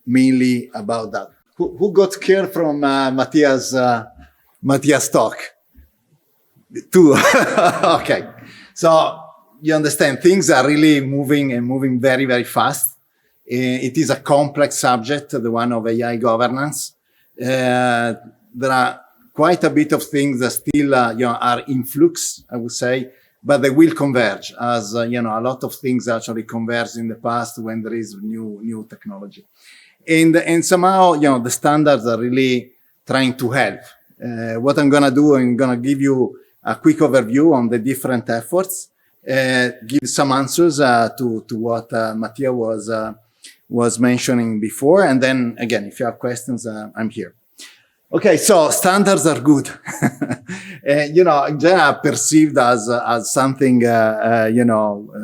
mainly about that. Who got scared from Mattia's talk? Two. Okay. So you understand things are really moving very, very fast. It is a complex subject, the one of AI governance. There are quite a bit of things that still, are in flux, I would say, but they will converge as, a lot of things actually converged in the past when there is new technology. And somehow, the standards are really trying to help. What I'm going to do, I'm going to give you a quick overview on the different efforts, give some answers to what Mattia was mentioning before. And then again, if you have questions, I'm here. Okay, so standards are good. In general, perceived as something,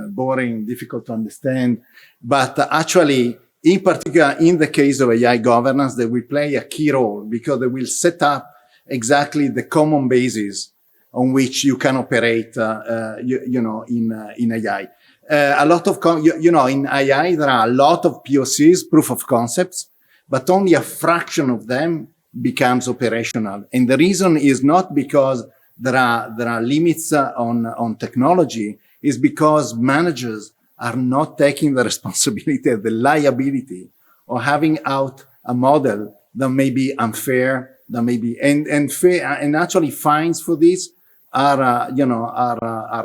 boring, difficult to understand. But actually, in particular, in the case of AI governance, they will play a key role because they will set up exactly the common basis on which you can operate, in AI. A lot of, in AI, there are a lot of POCs, proof of concepts, but only a fraction of them becomes operational. And the reason is not because there are limits on technology, is because managers are not taking the responsibility, the liability of having out a model that may be unfair, that may be, and fair, and actually fines for this are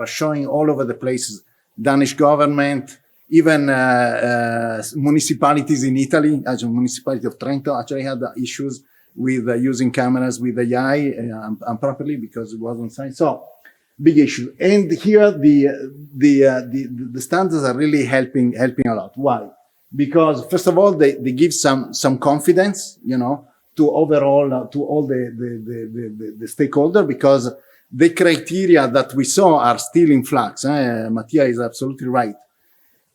showing all over the places. Danish government, even municipalities in Italy, as the municipality of Trento actually had issues with using cameras with AI improperly because it wasn't signed. So big issue. And here the standards are really helping a lot. Why? Because first of all, they give some confidence, to overall to all the stakeholder, because the criteria that we saw are still in flux. Mattia is absolutely right.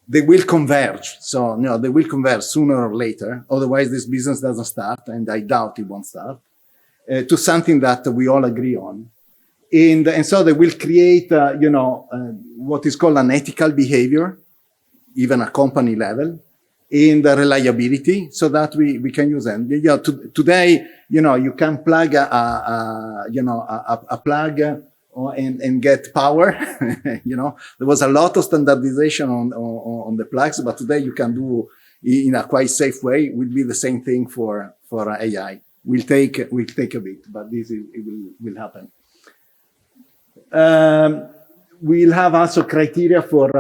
They will converge. So, they will converge sooner or later. Otherwise, this business doesn't start, and I doubt it won't start, to something that we all agree on. And so they will create, what is called an ethical behavior, even a company level, and the reliability, so that we can use them. Today, you can plug a plug and get power. There was a lot of standardization on the plugs, but today you can do in a quite safe way. It will be the same thing for AI. Will take a bit, but it will happen. We'll have also criteria for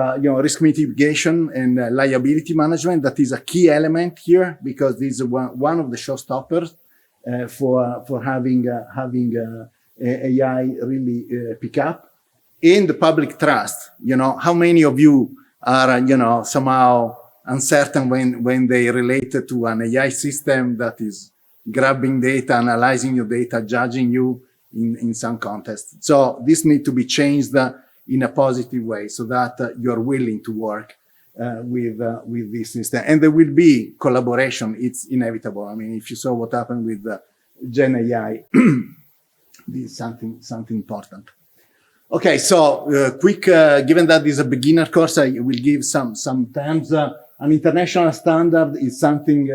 risk mitigation and liability management. That is a key element here, because this is one of the showstoppers for having AI really pick up. In the public trust, how many of you are somehow uncertain when they relate to an AI system that is grabbing data, analyzing your data, judging you in some context. So this needs to be changed in a positive way, so that you're willing to work with this system. And there will be collaboration. It's inevitable. I mean, if you saw what happened with Gen AI, this is something important. Okay, so quick, given that this is a beginner course, I will give some terms. An international standard is something,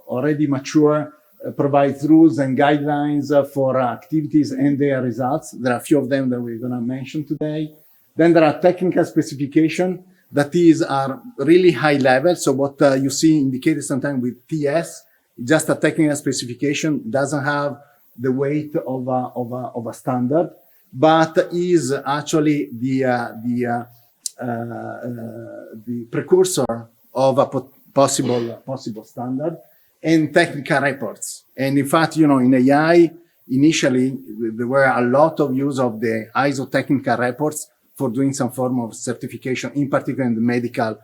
already mature, provides rules and guidelines for activities and their results. There are a few of them that we're going to mention today. Then there are technical specifications that are really high level. So what you see indicated sometimes with TS, just a technical specification, doesn't have the weight of a standard, but is actually the precursor of a possible standard. And technical reports. And in fact, in AI, initially, there were a lot of use of the ISO technical reports for doing some form of certification, in particular in the medical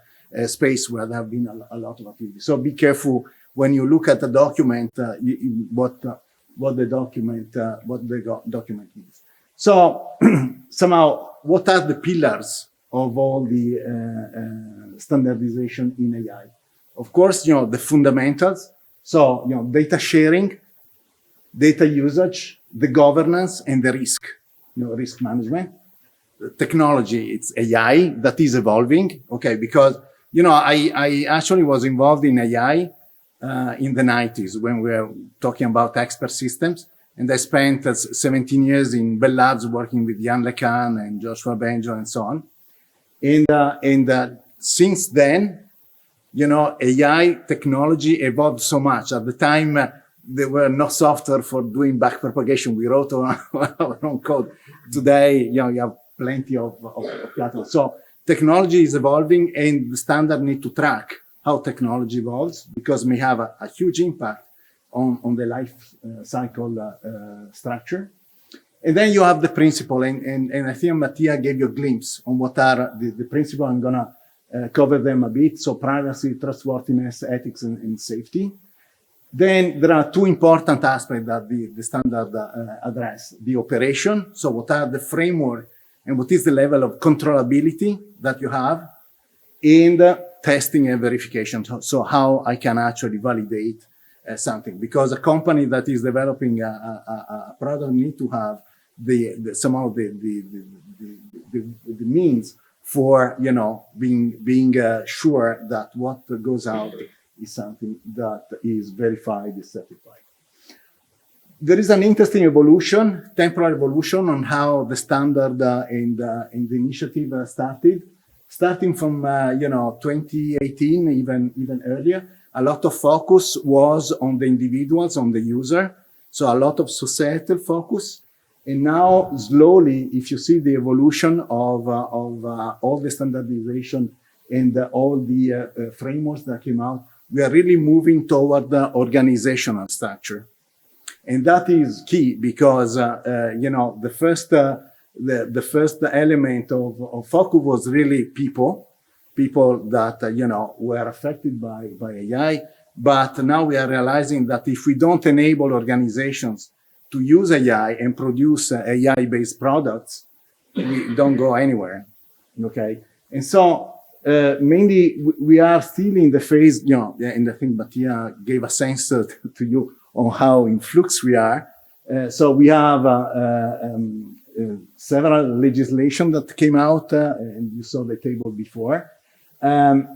space, where there have been a lot of activity. So be careful when you look at the document, what the document is. So somehow, what are the pillars of all the standardization in AI? Of course, the fundamentals. So, data sharing, data usage, the governance, and the risk, risk management. The technology, it's AI that is evolving. Okay, because, I actually was involved in AI in the 90s when we were talking about expert systems. And I spent 17 years in Bell Labs working with Jan LeCun and Joshua Benjo and so on. And since then, you know, AI technology evolved so much. At the time, there were no software for doing backpropagation. We wrote our own code. Today, you know, you have plenty of platforms. So technology is evolving, and the standard need to track how technology evolves, because it may have a huge impact on the life cycle structure. And then you have the principle, and I think Mattia gave you a glimpse on what are the principle. I'm gonna cover them a bit. So privacy, trustworthiness, ethics, and safety. Then there are two important aspects that the standard address. The operation, so what are the framework and what is the level of controllability that you have, and testing and verification. So how I can actually validate something, because a company that is developing a product need to have somehow the means for, you know, being sure that what goes out is something that is verified, is certified. There is an interesting evolution, temporal evolution, on how the standard and the initiative started. Starting from, 2018, even earlier, a lot of focus was on the individuals, on the user. So a lot of societal focus. And now, slowly, if you see the evolution of all the standardization and all the frameworks that came out, we are really moving toward the organizational structure. And that is key because, the first element of focus was really people that, were affected by AI. But now we are realizing that if we don't enable organizations to use AI and produce AI-based products, we don't go anywhere, okay? And so mainly we are still in the phase, and I think Mattia gave a sense to you on how in flux we are. So we have several legislation that came out, and you saw the table before. And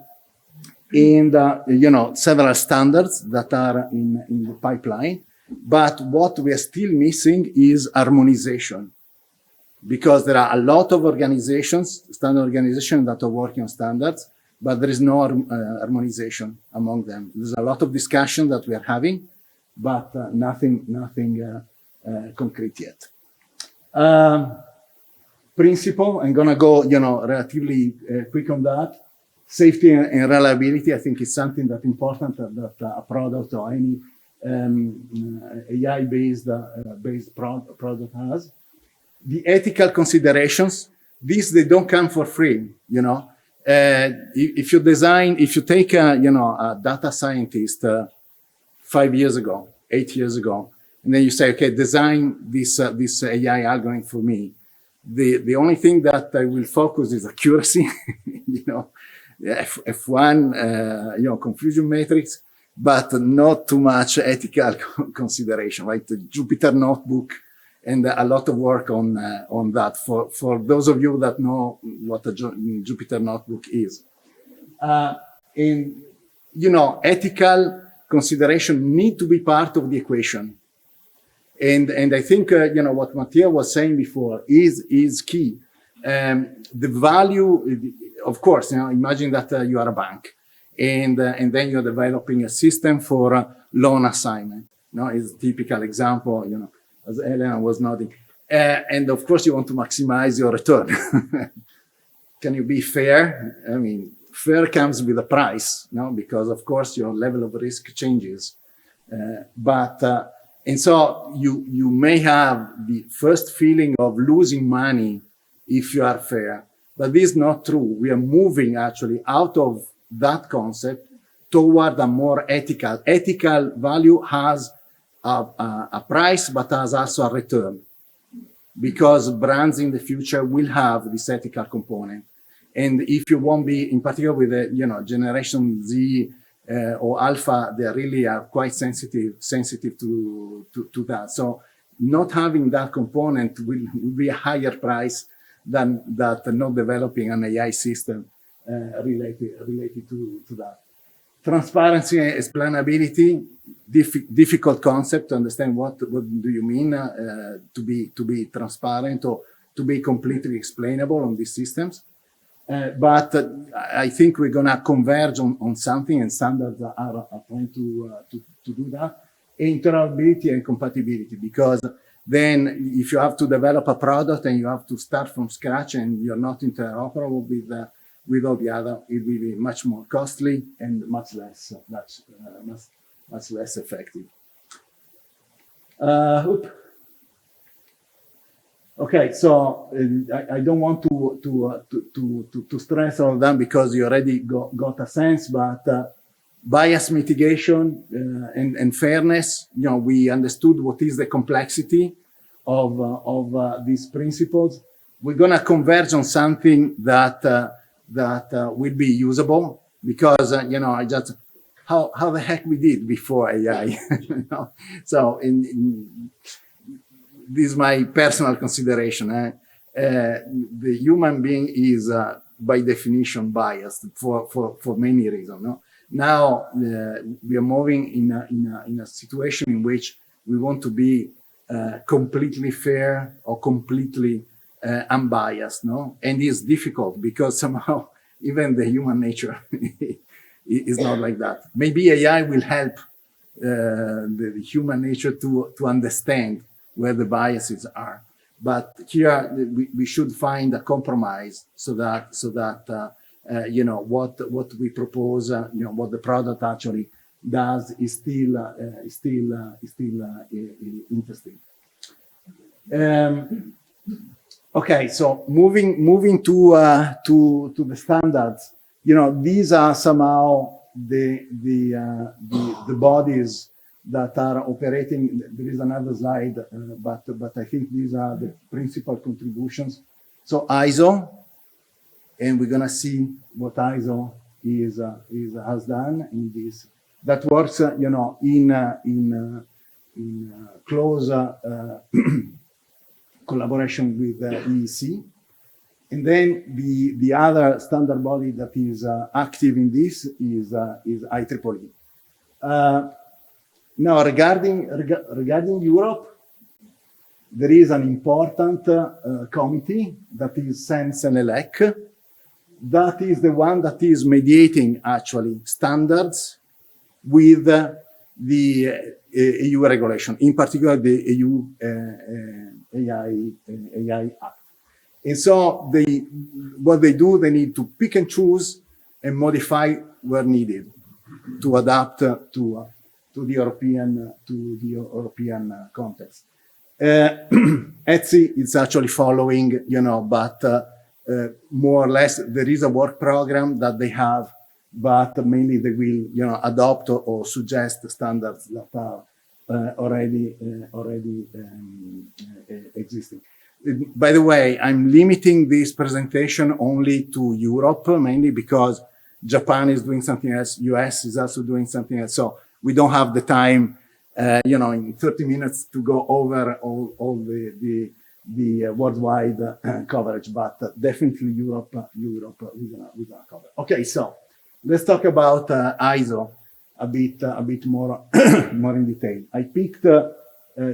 several standards that are in the pipeline. But what we are still missing is harmonization, because there are a lot of standard organizations that are working on standards, but there is no harmonization among them. There's a lot of discussion that we are having, but nothing concrete yet. Principle, I'm gonna go, relatively quick on that. Safety and reliability, I think, is something that's important that a product or any AI-based product has. The ethical considerations, they don't come for free, If you take a data scientist 5 years ago, 8 years ago, and then you say, okay, design this AI algorithm for me. The only thing that I will focus is accuracy, F1, confusion matrix, but not too much ethical consideration, right? The Jupyter Notebook, and a lot of work on that for those of you that know what a Jupyter Notebook is. Ethical consideration need to be part of the equation. And I think, what Mattia was saying before is key. The value, of course, imagine that you are a bank and then you're developing a system for loan assignment. Is a typical example, as Elena was nodding. And of course, you want to maximize your return. Can you be fair? I mean, fair comes with a price, because of course your level of risk changes. And so you may have the first feeling of losing money if you are fair, but this is not true. We are moving actually out of that concept toward a more ethical. Ethical value has a price, but has also a return, because brands in the future will have this ethical component. And if you won't be, in particular with the Generation Z or Alpha, they really are quite sensitive to that. So not having that component will be a higher price than that not developing an AI system related to that. Transparency and explainability, difficult concept to understand what do you mean to be transparent or to be completely explainable on these systems. But I think we're going to converge on something, and standards are trying to do that. Interoperability and compatibility, because then if you have to develop a product and you have to start from scratch and you're not interoperable with all the other, it will be much more costly and much less effective. Okay, so I don't want to stress all of them because you already got a sense, but bias mitigation and fairness, you know, we understood what is the complexity of these principles. We're going to converge on something that will be usable, because you know, I just how the heck we did before AI. You know? So this is my personal consideration. The human being is by definition biased for many reasons. No? Now we are moving in a situation in which we want to be completely fair or completely unbiased, no? And it's difficult because somehow even the human nature is not like that. Maybe AI will help the human nature to understand where the biases are. But here we should find a compromise so that you know, what we propose, you know, what the product actually does is still interesting. Okay, so moving to the standards, you know, these are somehow the bodies that are operating. There is another slide, but I think these are the principal contributions. So ISO, and we're gonna see what ISO has done in this. That works, you know, in close collaboration with EEC. And then the other standard body that is active in this is IEEE. Now, regarding Europe, there is an important committee that is SENS-ELEC. That is the one that is mediating actually standards with the EU regulation, in particular the EU AI Act. And so what they do, they need to pick and choose and modify where needed to adapt to the European context. ETSI is actually following, you know, but more or less there is a work program that they have, but mainly they will, you know, adopt or suggest standards that are already existing. By the way, I'm limiting this presentation only to Europe, mainly because Japan is doing something else, US is also doing something else. So we don't have the time, you know, in 30 minutes to go over all the worldwide coverage, but definitely Europe we're gonna cover. Okay, so let's talk about ISO a bit more more in detail. I picked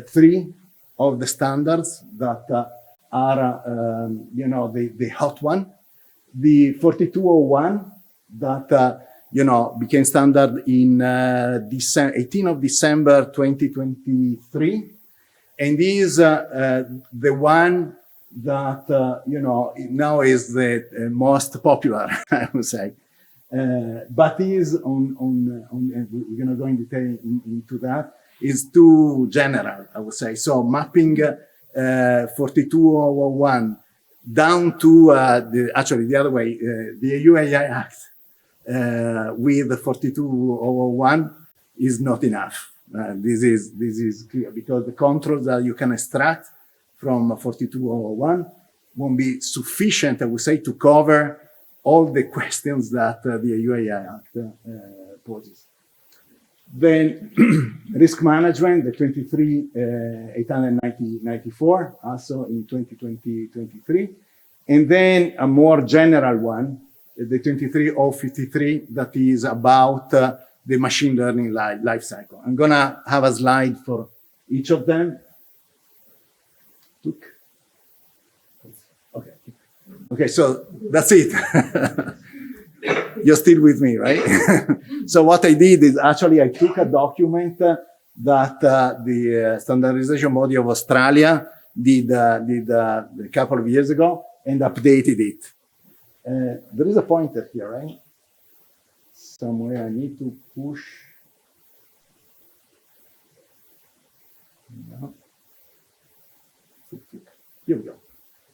3 of the standards that are you know, the hot one. The 4201 that you know, became standard in 18 of December 2023, and is the one that you know, now is the most popular, I would say. But is on we're going to go in detail into that, is too general, I would say. So mapping 4201 down to actually the other way, the EU AI Act with the 4201 is not enough. This is clear, because the controls that you can extract from 4201 won't be sufficient, I would say, to cover all the questions that the EU AI Act poses. Then risk management, the 23/894, also in 2023, and then a more general one the 23053 that is about the machine learning life cycle. I'm going to have a slide for each of them. Okay. Okay, so that's it. You're still with me, right? So what I did is actually I took a document that the standardization body of Australia did a couple of years ago and updated it. There is a pointer here, right? Somewhere I need to push. No. Here we go.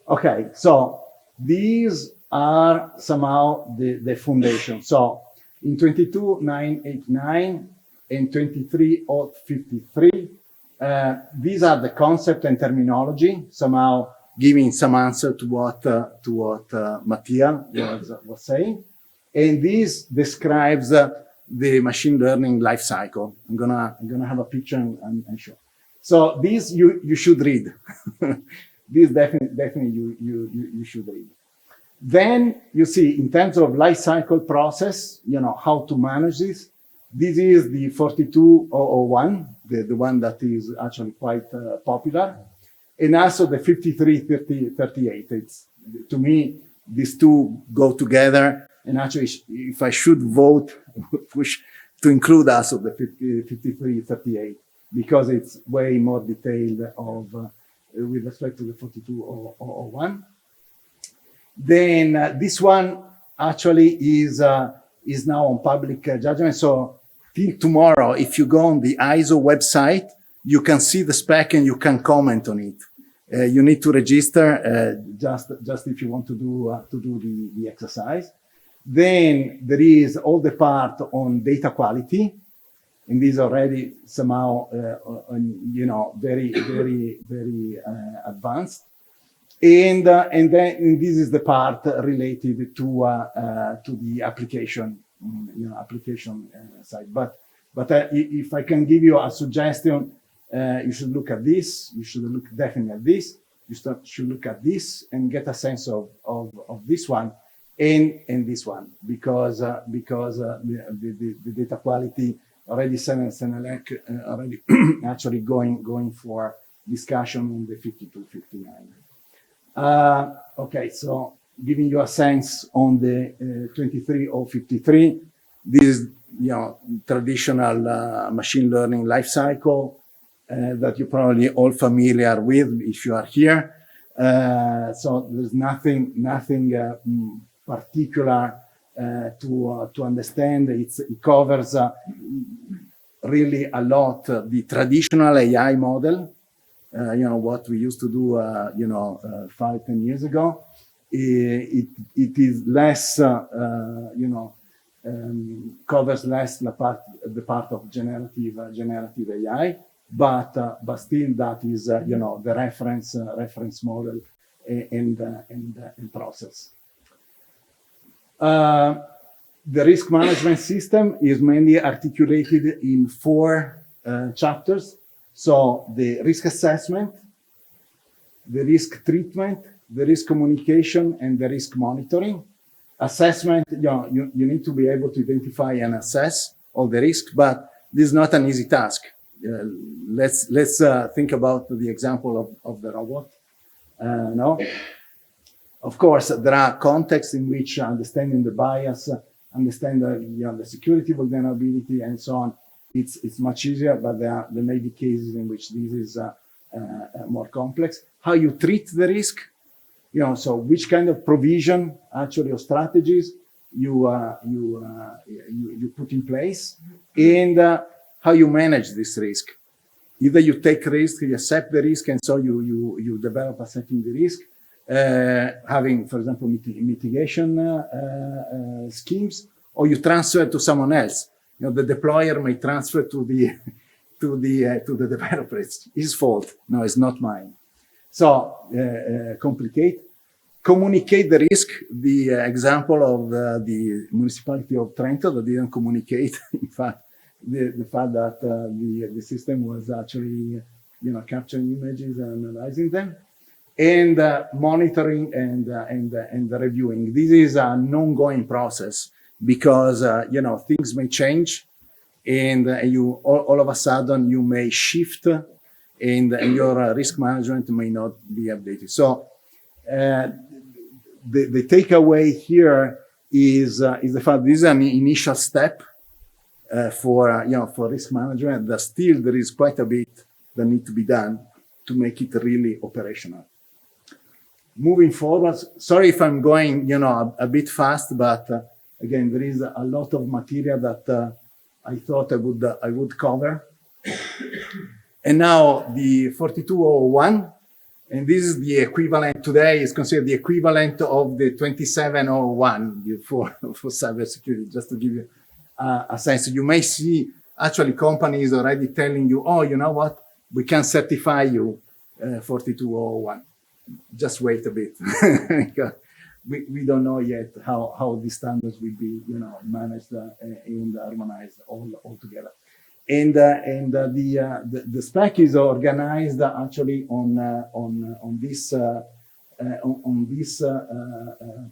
Okay, so these are somehow the foundation. So in 22989 and 23053, these are the concept and terminology, somehow giving some answer to what Mattia was saying. And this describes the machine learning life cycle. I'm gonna have a picture and show. So these you should read. These definitely you should read. Then you see, in terms of life cycle process, how to manage this. This is the 42001, the one that is actually quite popular, and also the 5338. It's, to me, these two go together. And actually, if I should vote, push to include also the 5338, because it's way more detailed with respect to the 42001. Then this one actually is now on public judgment. So till tomorrow, if you go on the ISO website, you can see the spec and you can comment on it. You need to register just if you want to do the exercise. Then there is all the part on data quality, and these already somehow very advanced. And then this is the part related to the application, application side. But if I can give you a suggestion, you should look at this. You should look definitely at this. You should look at this and get a sense of this one and this one, because the data quality already Senelec already actually going for discussion on the 5259. Okay, so giving you a sense on the 23053, this is traditional machine learning life cycle that you're probably all familiar with if you are here. So there's nothing particular to understand. It covers really a lot the traditional AI model. What we used to do, 5-10 years ago. It is less, covers less the part of generative AI, but still that is, the reference model and process. The risk management system is mainly articulated in 4 chapters. So the risk assessment, the risk treatment, the risk communication, and the risk monitoring. Assessment, you need to be able to identify and assess all the risks, but this is not an easy task. Let's think about the example of the robot. No? Of course, there are contexts in which understanding the bias, understanding the security vulnerability, and so on, it's much easier, but there may be cases in which this is more complex. How you treat the risk, so which kind of provision actually or strategies you put in place, and how you manage this risk. Either you take risk, you accept the risk, and so you develop accepting the risk, having, for example, mitigation schemes, or you transfer to someone else. The deployer may transfer to the developer. It's his fault. No, it's not mine. So communicate the risk. The example of the municipality of Trento that didn't communicate, in fact, the fact that the system was actually capturing images and analyzing them. and monitoring and reviewing. This is an ongoing process because things may change, and you all of a sudden you may shift, and your risk management may not be updated. So the takeaway here is the fact this is an initial step for risk management. That still there is quite a bit that needs to be done to make it really operational. Moving forward, sorry if I'm going a bit fast, but again there is a lot of material that I thought I would cover. And now the 4201, and this is the equivalent today, is considered the equivalent of the 2701 for cybersecurity, just to give you a sense. You may see actually companies already telling you, oh, you know what, we can certify you 4201. Just wait a bit. we don't know yet how these standards will be managed and harmonized all together. And the spec is organized actually on this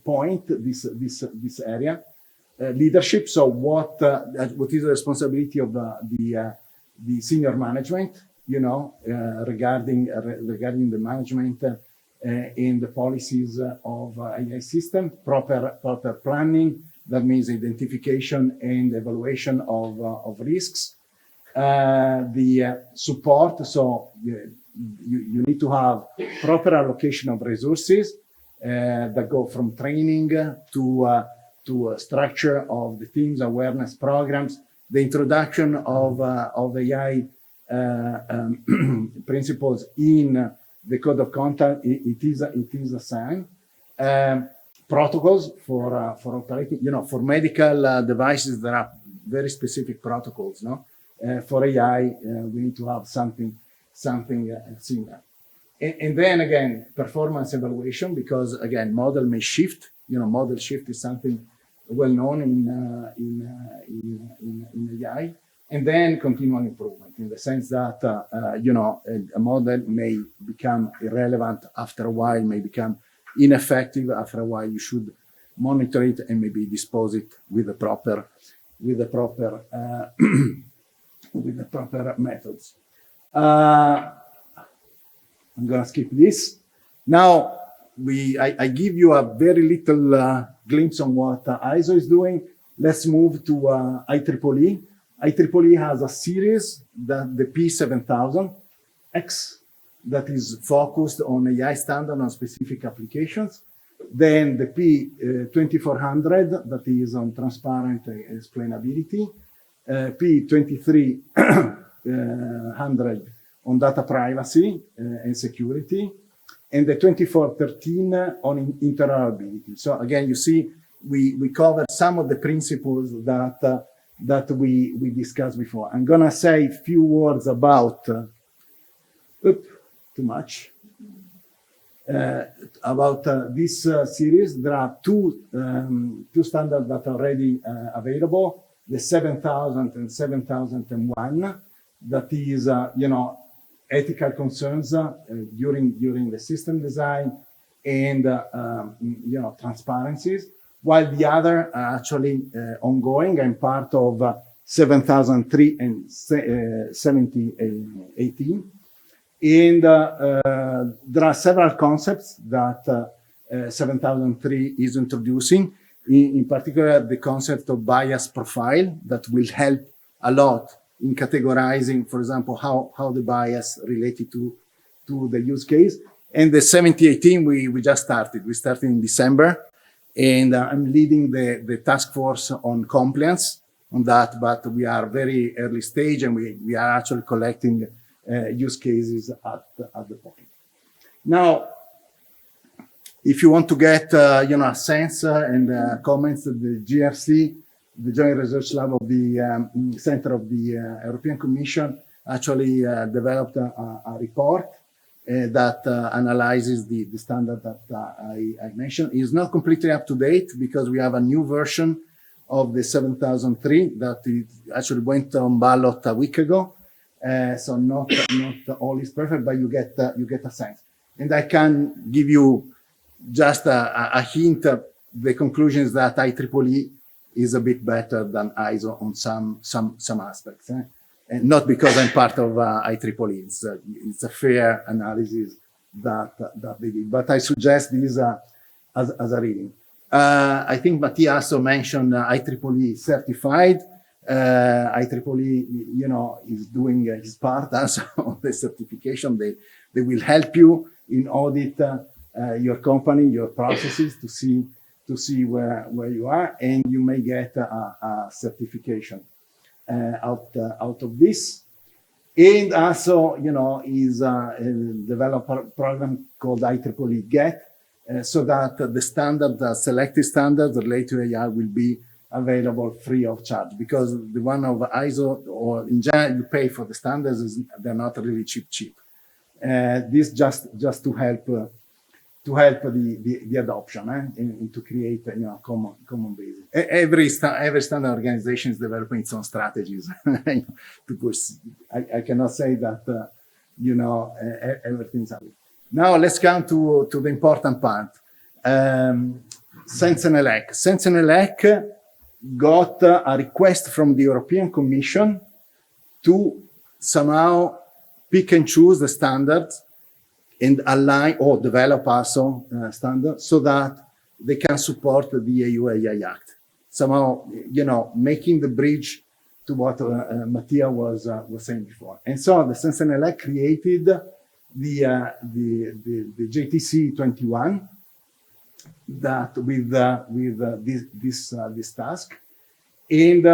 point, this area, leadership. So what is the responsibility of the senior management, regarding the management in the policies of AI system, proper planning. That means identification and evaluation of risks. The support, so you need to have proper allocation of resources that go from training to structure of the teams, awareness programs, the introduction of AI principles in the code of conduct. It is a sign. Protocols for operating, for medical devices, there are very specific protocols, no? For AI, we need to have something similar. And then again, performance evaluation, because again, model may shift. Model shift is something well known in AI. And then continual improvement, in the sense that a model may become irrelevant after a while, may become ineffective after a while. You should monitor it and maybe dispose it with the proper methods. I'm gonna skip this. Now I give you a very little glimpse on what ISO is doing. Let's move to IEEE. IEEE has a series, the P7000X, that is focused on AI standard on specific applications. Then the P2400, that is on transparent explainability. P2300 on data privacy and security. And the 2413 on interoperability. So again, you see, we covered some of the principles that we discussed before. I'm gonna say a few words about, too much, about this series. There are two standards that are already available, the 7000 and 7001, that is, ethical concerns during the system design and, transparencies, while the other are actually ongoing. I'm part of 7003 and 7018. And there are several concepts that 7003 is introducing, in particular the concept of bias profile that will help a lot in categorizing, for example, how the bias related to the use case. And the 7018 we just started. We started in December, and I'm leading the task force on compliance on that, but we are very early stage, and we are actually collecting use cases at the point. Now, if you want to get a sense and comments, the GRC, the Joint Research Lab of the Center of the European Commission, actually developed a report that analyzes the standard that I mentioned. It's not completely up to date because we have a new version of the 7003 that it actually went on ballot a week ago. So not all is perfect, but you get a sense. And I can give you just a hint. The conclusion is that IEEE is a bit better than ISO on some aspects. And not because I'm part of IEEE. It's a fair analysis that they did. But I suggest this as a reading. I think Mattia also mentioned IEEE certified. IEEE, is doing his part also on the certification. They will help you in audit your company, your processes to see where you are, and you may get a certification out of this. And also, is develop a program called IEEE GET, so that the standard, selected standards related to AI will be available free of charge, because the one of ISO, or in general, you pay for the standards, they're not really cheap. This just to help the adoption and to create common basis. Every standard organization is developing its own strategies to push. I cannot say that everything's up. Now let's come to the important part. Sensenelec. Sensenelec got a request from the European Commission to somehow pick and choose the standards and align or develop also standards so that they can support the EU AI Act. Somehow, making the bridge to what Mattia was saying before. And so the Sensenelec created the JTC 21 that with this task, and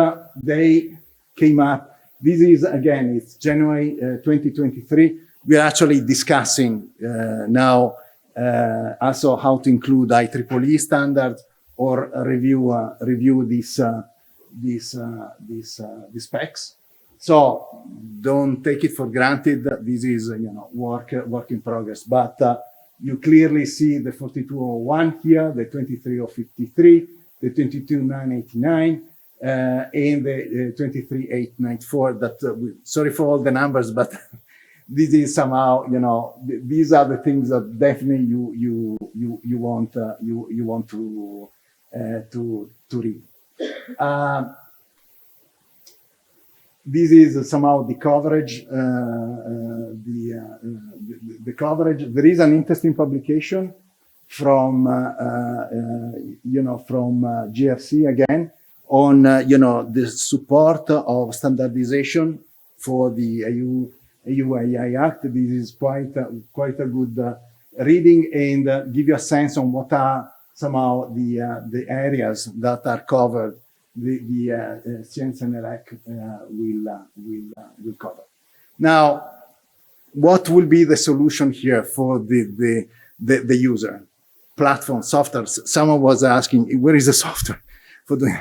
they came up. This is again, it's January 2023. We're actually discussing now also how to include IEEE standards or review these specs. So don't take it for granted that this is work in progress. But you clearly see the 4201 here, the 23053, the 22989, and the 23894. That sorry for all the numbers, but this is somehow these are the things that definitely you want to read. This is somehow the coverage. The coverage. There is an interesting publication from from GRC again on the support of standardization for the EU AI Act. This is quite a good reading, and give you a sense on what are somehow the areas that are covered. The Sensenelec will cover. Now, what will be the solution here for the user? Platform, software. Someone was asking, where is the software for doing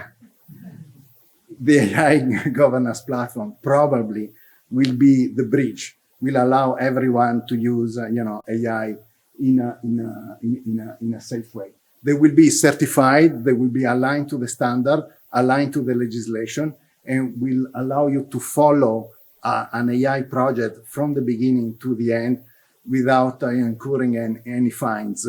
the AI governance platform? Probably will be the bridge. Will allow everyone to use AI in a safe way. They will be certified. They will be aligned to the standard, aligned to the legislation, and will allow you to follow an AI project from the beginning to the end without incurring any fines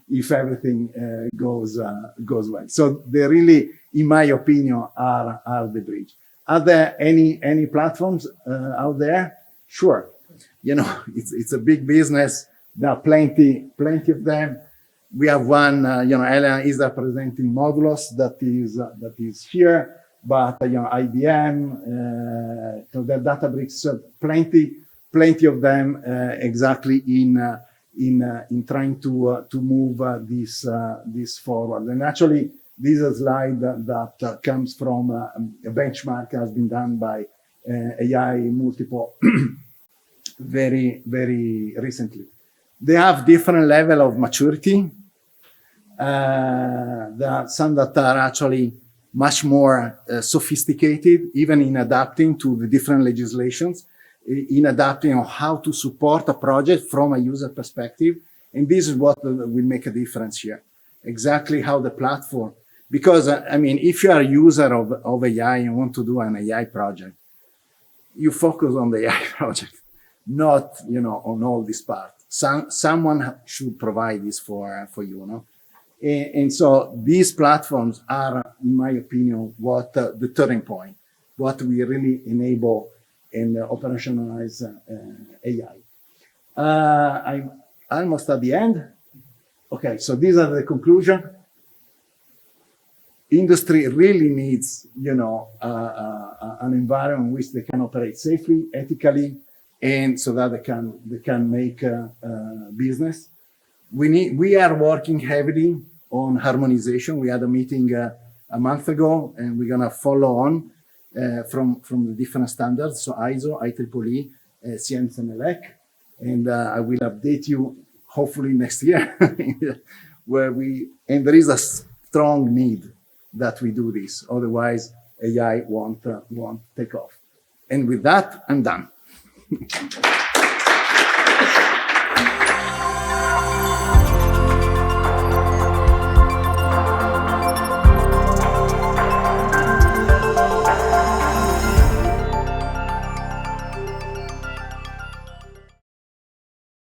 if everything goes well. So they really, in my opinion, are the bridge. Are there any platforms out there? Sure. It's a big business. There are plenty of them. We have one, Elena is representing Modulus that is here, but IBM, so the Databricks, plenty of them exactly in trying to move this forward. And actually, this is a slide that comes from a benchmark has been done by AI Multiple very recently. They have different level of maturity. There are some that are actually much more sophisticated, even in adapting to the different legislations, in adapting on how to support a project from a user perspective. And this is what will make a difference here. Exactly how the platform, because if you are a user of AI and want to do an AI project, you focus on the AI project, not, on all this part. someone should provide this for you, no? And so these platforms are, in my opinion, what the turning point, what we really enable and operationalize AI. I'm almost at the end. Okay, so these are the conclusion. Industry really needs, an environment in which they can operate safely, ethically, and so that they can make business. We are working heavily on harmonization. We had a meeting a month ago, and we're gonna follow on from the different standards, so ISO, IEEE, CNS and ELEC, and I will update you hopefully next year, and there is a strong need that we do this. Otherwise, AI won't take off. And with that, I'm done.